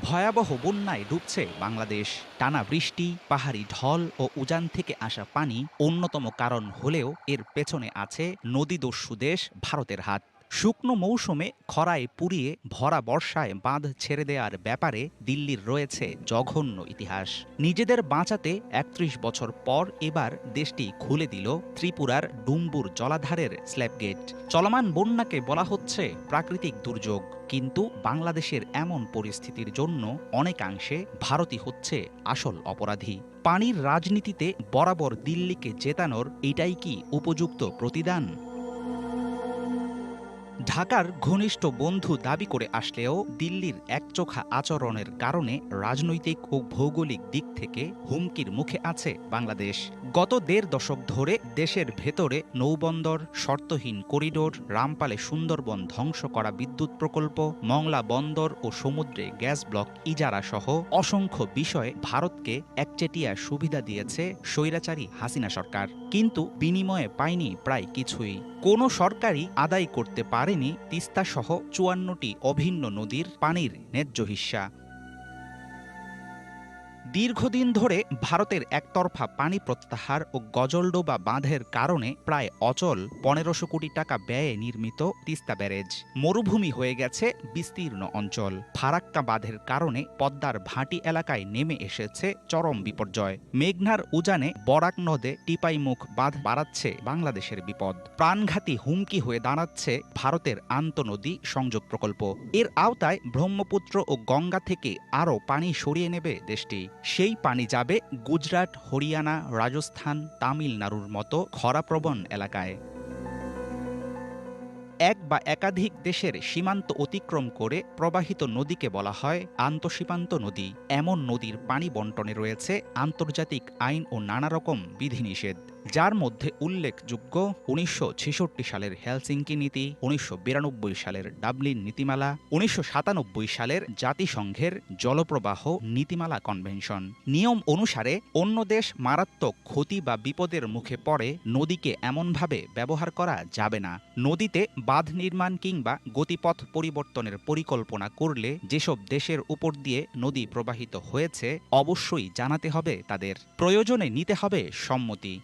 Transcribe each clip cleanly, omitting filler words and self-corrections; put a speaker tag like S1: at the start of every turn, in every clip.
S1: ভয়াবহ বন্যায় ডুবছে বাংলাদেশ। টানা বৃষ্টি, পাহাড়ি ঢল ও উজান থেকে আসা পানি অন্যতম কারণ হলেও এর পেছনে আছে নদীদস্যু দেশ ভারতের হাত। শুকনো মৌসুমে খরায় পুড়িয়ে ভরা বর্ষায় বাঁধ ছেড়ে দেওয়ার ব্যাপারে দিল্লির রয়েছে জঘন্য ইতিহাস। নিজেদের বাঁচাতে ৩১ বছর পর এবার দেশটি খুলে দিল ত্রিপুরার ডুম্বুর জলাধারের স্ল্যাপগেট। চলমান বন্যাকে বলা হচ্ছে প্রাকৃতিক দুর্যোগ, কিন্তু বাংলাদেশের এমন পরিস্থিতির জন্য অনেকাংশে ভারতই হচ্ছে আসল অপরাধী। পানির রাজনীতিতে বরাবর দিল্লিকে জেতানোর এটাই কি উপযুক্ত প্রতিদান? ঢাকার ঘনিষ্ঠ বন্ধু দাবি করে আসলেও দিল্লির একচোখা আচরণের কারণে রাজনৈতিক ও ভৌগোলিক দিক থেকে হুমকির মুখে আছে বাংলাদেশ। গত ১.৫ দশক ধরে দেশের ভেতরে নৌবন্দর, শর্তহীন করিডোর, রামপালে সুন্দরবন ধ্বংস করা বিদ্যুৎ প্রকল্প, মংলা বন্দর ও সমুদ্রে গ্যাস ব্লক ইজারা সহ অসংখ্য বিষয়ে ভারতকে একচেটিয়া সুবিধা দিয়েছে স্বৈরাচারী হাসিনা সরকার, কিন্তু বিনিময়ে পায়নি প্রায় কিছুই। কোনো সরকারই আদায় করতে পারেনি তিস্তাসহ ৫৪টি অভিন্ন নদীর পানির ন্যায্য হিস্যা। দীর্ঘদিন ধরে ভারতের একতরফা পানি প্রত্যাহার ও গজলডোবা বাঁধের কারণে প্রায় অচল ১৫০০ কোটি টাকা ব্যয়ে নির্মিত তিস্তা ব্যারেজ মরুভূমি হয়ে গেছে বিস্তীর্ণ অঞ্চল। ফারাক্কা বাঁধের কারণে পদ্মার ভাটি এলাকায় নেমে এসেছে চরম বিপর্যয়। মেঘনার উজানে বরাক নদে টিপাইমুখ বাঁধ বাড়াচ্ছে বাংলাদেশের বিপদ। প্রাণঘাতী হুমকি হয়ে দাঁড়াচ্ছে ভারতের আন্তঃনদী সংযোগ প্রকল্প। এর আওতায় ব্রহ্মপুত্র ও গঙ্গা থেকে আরও পানি সরিয়ে নেবে দেশটি। সেই পানি যাবে গুজরাট, হরিয়ানা, রাজস্থান, তামিলনাড়ুর মতো খরাপ্রবণ এলাকায়। এক বা একাধিক দেশের সীমান্ত অতিক্রম করে প্রবাহিত নদীকে বলা হয় আন্তঃসীমান্ত নদী। এমন নদীর পানি বণ্টনে রয়েছে আন্তর্জাতিক আইন ও নানা রকম বিধিনিষেধ, যার মধ্যে উল্লেখযোগ্য ১৯৬৬ সালের হেলসিঙ্কি নীতি, ১৯৯২ সালের ডাবলিন নীতিমালা, ১৯৯৭ সালের জাতিসংঘের জলপ্রবাহ নীতিমালা কনভেনশন। নিয়ম অনুসারে অন্য দেশ মারাত্মক ক্ষতি বা বিপদের মুখে পড়ে নদীকে এমনভাবে ব্যবহার করা যাবে না। নদীতে বাঁধ নির্মাণ কিংবা গতিপথ পরিবর্তনের পরিকল্পনা করলে যেসব দেশের উপর দিয়ে নদী প্রবাহিত হয়েছে অবশ্যই জানাতে হবে তাদের, প্রয়োজনে নিতে হবে সম্মতি।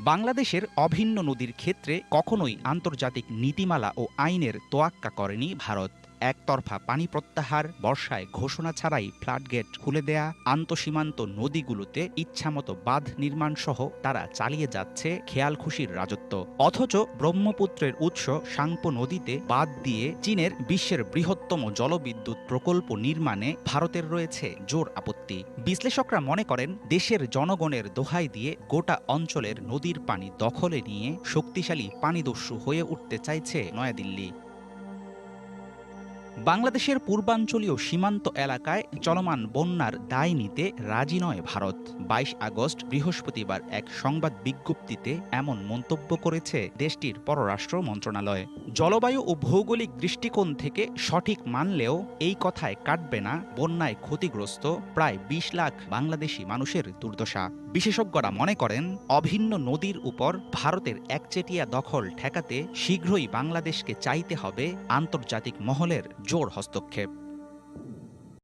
S1: বাংলাদেশের অভিন্ন নদীর ক্ষেত্রে কখনোই আন্তর্জাতিক নীতিমালা ও আইনের তোয়াক্কা করেনি ভারত। একতরফা পানি প্রত্যাহার, বর্ষায় ঘোষণা ছাড়াই ফ্লাডগেট খুলে দেয়া, আন্তঃসীমান্ত নদীগুলোতে ইচ্ছামতো বাঁধ নির্মাণ সহ তারা চালিয়ে যাচ্ছে খেয়ালখুশির রাজত্ব। অথচ ব্রহ্মপুত্রের উৎস সাংপো নদীতে বাঁধ দিয়ে চীনের বিশ্বের বৃহত্তম জলবিদ্যুৎ প্রকল্প নির্মাণে ভারতের রয়েছে জোর আপত্তি। বিশ্লেষকরা মনে করেন দেশের জনগণের দোহাই দিয়ে গোটা অঞ্চলের নদীর পানি দখলে নিয়ে শক্তিশালী পানিদস্যু হয়ে উঠতে চাইছে নয়াদিল্লি। বাংলাদেশের পূর্বাঞ্চলীয় সীমান্ত এলাকায় চলমান বন্যার দায় নিতে রাজি নয় ভারত। ২২ আগস্ট বৃহস্পতিবার এক সংবাদ বিজ্ঞপ্তিতে এমন মন্তব্য করেছে দেশটির পররাষ্ট্র মন্ত্রণালয়। জলবায়ু ও ভৌগোলিক দৃষ্টিকোণ থেকে সঠিক মানলেও এই কথায় কাটবে না বন্যায় ক্ষতিগ্রস্ত প্রায় ২০ লাখ বাংলাদেশি মানুষের দুর্দশা। বিশেষজ্ঞরা মনে করেন অভিন্ন নদীর উপর ভারতের একচেটিয়া দখল ঠেকাতে শীঘ্রই বাংলাদেশকে চাইতে হবে আন্তর্জাতিক মহলের জোর হস্তক্ষেপ।